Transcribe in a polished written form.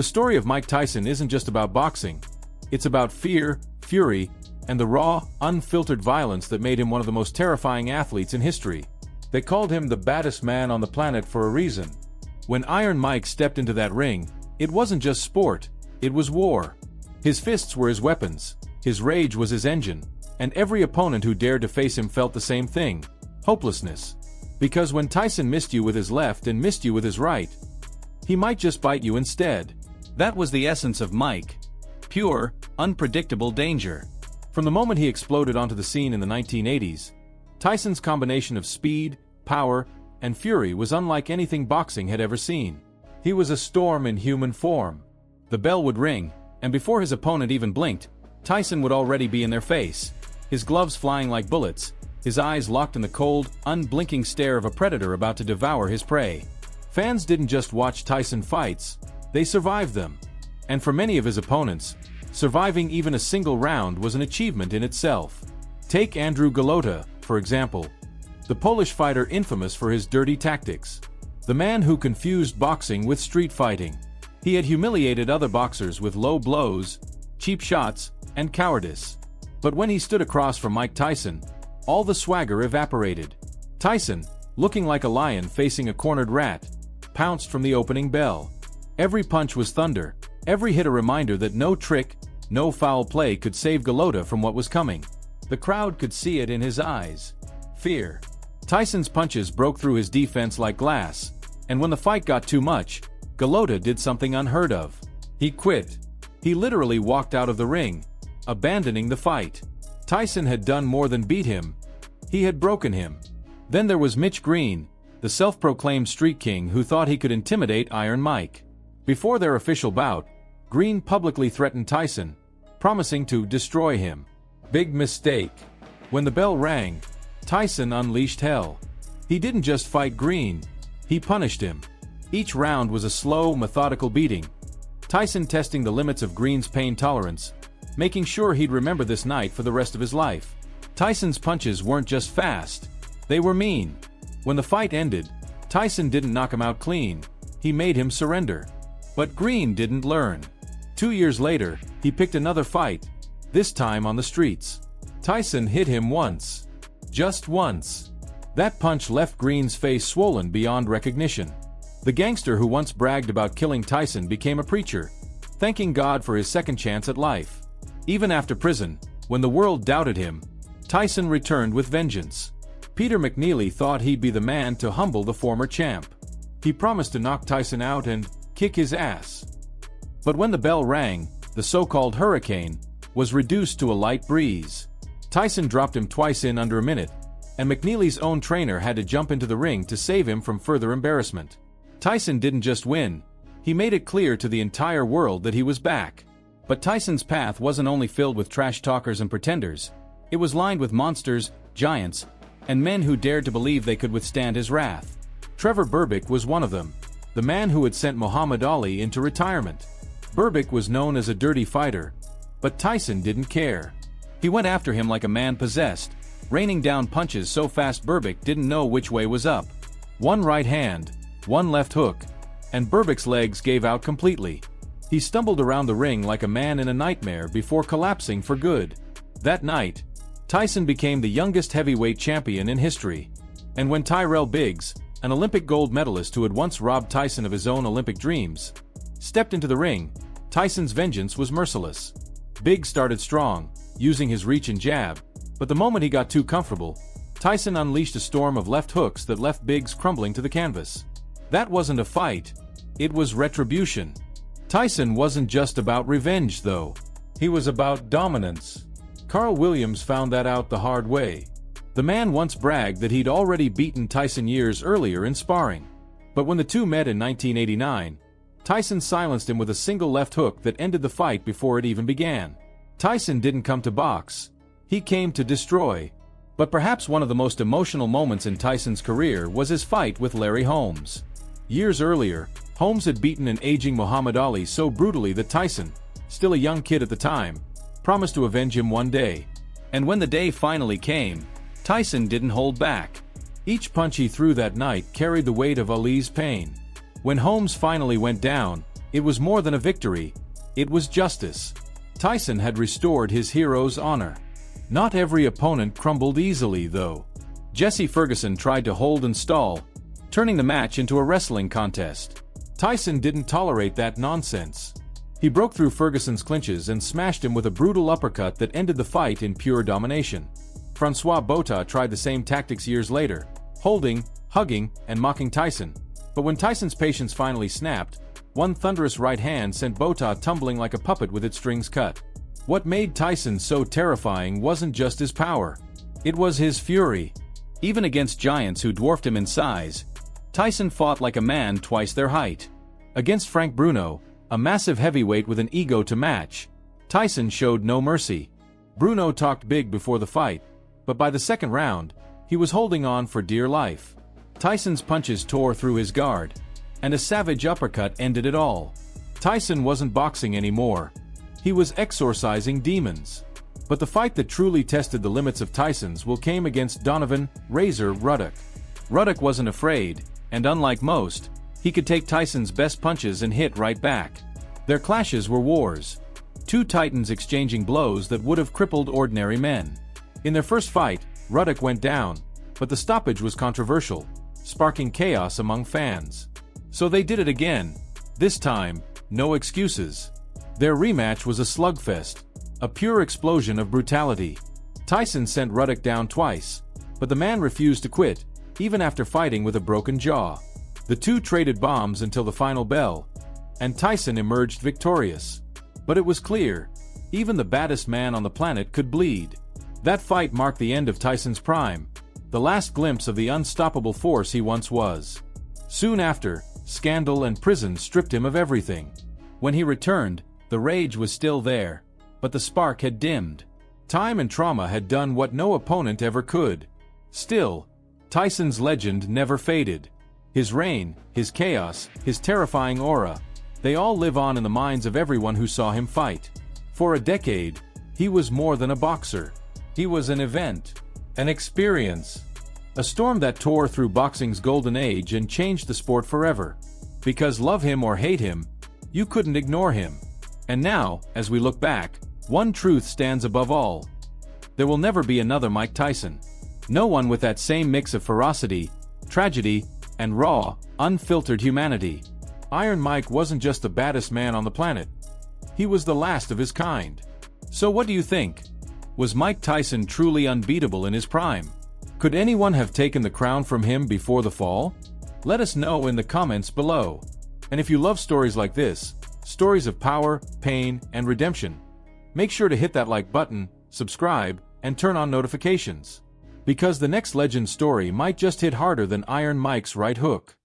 The story of Mike Tyson isn't just about boxing. It's about fear, fury, and the raw, unfiltered violence that made him one of the most terrifying athletes in history. They called him the baddest man on the planet for a reason. When Iron Mike stepped into that ring, it wasn't just sport, it was war. His fists were his weapons, his rage was his engine, and every opponent who dared to face him felt the same thing: hopelessness. Because when Tyson missed you with his left and missed you with his right, he might just bite you instead. That was the essence of Mike. Pure, unpredictable danger. From the moment he exploded onto the scene in the 1980s, Tyson's combination of speed, power, and fury was unlike anything boxing had ever seen. He was a storm in human form. The bell would ring, and before his opponent even blinked, Tyson would already be in their face, his gloves flying like bullets, his eyes locked in the cold, unblinking stare of a predator about to devour his prey. Fans didn't just watch Tyson fights, they survived them. And for many of his opponents, surviving even a single round was an achievement in itself. Take Andrew Golota, for example, the Polish fighter infamous for his dirty tactics. The man who confused boxing with street fighting. He had humiliated other boxers with low blows, cheap shots, and cowardice. But when he stood across from Mike Tyson, all the swagger evaporated. Tyson, looking like a lion facing a cornered rat, pounced from the opening bell. Every punch was thunder, every hit a reminder that no trick, no foul play could save Golota from what was coming. The crowd could see it in his eyes. Fear. Tyson's punches broke through his defense like glass, and when the fight got too much, Golota did something unheard of. He quit. He literally walked out of the ring, abandoning the fight. Tyson had done more than beat him. He had broken him. Then there was Mitch Green, the self-proclaimed street king who thought he could intimidate Iron Mike. Before their official bout, Green publicly threatened Tyson, promising to destroy him. Big mistake. When the bell rang, Tyson unleashed hell. He didn't just fight Green, he punished him. Each round was a slow, methodical beating. Tyson testing the limits of Green's pain tolerance, making sure he'd remember this night for the rest of his life. Tyson's punches weren't just fast, they were mean. When the fight ended, Tyson didn't knock him out clean, he made him surrender. But Green didn't learn. 2 years later, he picked another fight, this time on the streets. Tyson hit him once. Just once. That punch left Green's face swollen beyond recognition. The gangster who once bragged about killing Tyson became a preacher, thanking God for his second chance at life. Even after prison, when the world doubted him, Tyson returned with vengeance. Peter McNeely thought he'd be the man to humble the former champ. He promised to knock Tyson out and kick his ass. But when the bell rang, the so-called hurricane was reduced to a light breeze. Tyson dropped him twice in under a minute, and McNeely's own trainer had to jump into the ring to save him from further embarrassment. Tyson didn't just win, he made it clear to the entire world that he was back. But Tyson's path wasn't only filled with trash talkers and pretenders, it was lined with monsters, giants, and men who dared to believe they could withstand his wrath. Trevor Berbick was one of them, the man who had sent Muhammad Ali into retirement. Berbick was known as a dirty fighter, but Tyson didn't care. He went after him like a man possessed, raining down punches so fast Berbick didn't know which way was up. One right hand, one left hook, and Berbick's legs gave out completely. He stumbled around the ring like a man in a nightmare before collapsing for good. That night, Tyson became the youngest heavyweight champion in history. And when Tyrell Biggs, an Olympic gold medalist who had once robbed Tyson of his own Olympic dreams, stepped into the ring, Tyson's vengeance was merciless. Biggs started strong, using his reach and jab, but the moment he got too comfortable, Tyson unleashed a storm of left hooks that left Biggs crumbling to the canvas. That wasn't a fight, it was retribution. Tyson wasn't just about revenge, though. He was about dominance. Carl Williams found that out the hard way. The man once bragged that he'd already beaten Tyson years earlier in sparring. But when the two met in 1989, Tyson silenced him with a single left hook that ended the fight before it even began. Tyson didn't come to box. He came to destroy. But perhaps one of the most emotional moments in Tyson's career was his fight with Larry Holmes. Years earlier, Holmes had beaten an aging Muhammad Ali so brutally that Tyson, still a young kid at the time, promised to avenge him one day. And when the day finally came, Tyson didn't hold back. Each punch he threw that night carried the weight of Ali's pain. When Holmes finally went down, It was more than a victory, it was justice. Tyson had restored his hero's honor. Not every opponent crumbled easily, though. Jesse Ferguson tried to hold and stall, turning the match into a wrestling contest. Tyson didn't tolerate that nonsense. He broke through Ferguson's clinches and smashed him with a brutal uppercut that ended the fight in pure domination. Francois Botha tried the same tactics years later, holding, hugging, and mocking Tyson. But when Tyson's patience finally snapped, one thunderous right hand sent Botha tumbling like a puppet with its strings cut. What made Tyson so terrifying wasn't just his power. It was his fury. Even against giants who dwarfed him in size, Tyson fought like a man twice their height. Against Frank Bruno, a massive heavyweight with an ego to match, Tyson showed no mercy. Bruno talked big before the fight, but by the second round, he was holding on for dear life. Tyson's punches tore through his guard, and a savage uppercut ended it all. Tyson wasn't boxing anymore. He was exorcising demons. But the fight that truly tested the limits of Tyson's will came against Donovan "Razor" Ruddock. Ruddock wasn't afraid, and unlike most, he could take Tyson's best punches and hit right back. Their clashes were wars. Two titans exchanging blows that would have crippled ordinary men. In their first fight, Ruddock went down, but the stoppage was controversial, sparking chaos among fans. So they did it again. This time, no excuses. Their rematch was a slugfest, a pure explosion of brutality. Tyson sent Ruddock down twice, but the man refused to quit, even after fighting with a broken jaw. The two traded bombs until the final bell, and Tyson emerged victorious. But it was clear, even the baddest man on the planet could bleed. That fight marked the end of Tyson's prime, the last glimpse of the unstoppable force he once was. Soon after, scandal and prison stripped him of everything. When he returned, the rage was still there, but the spark had dimmed. Time and trauma had done what no opponent ever could. Still, Tyson's legend never faded. His reign, his chaos, his terrifying aura, they all live on in the minds of everyone who saw him fight. For a decade, he was more than a boxer. He was an event, an experience, a storm that tore through boxing's golden age and changed the sport forever. Because love him or hate him, you couldn't ignore him. And now, as we look back, one truth stands above all. There will never be another Mike Tyson. No one with that same mix of ferocity, tragedy, and raw, unfiltered humanity. Iron Mike wasn't just the baddest man on the planet. He was the last of his kind. So what do you think? Was Mike Tyson truly unbeatable in his prime? Could anyone have taken the crown from him before the fall? Let us know in the comments below. And if you love stories like this, stories of power, pain, and redemption, make sure to hit that like button, subscribe, and turn on notifications. Because the next legend story might just hit harder than Iron Mike's right hook.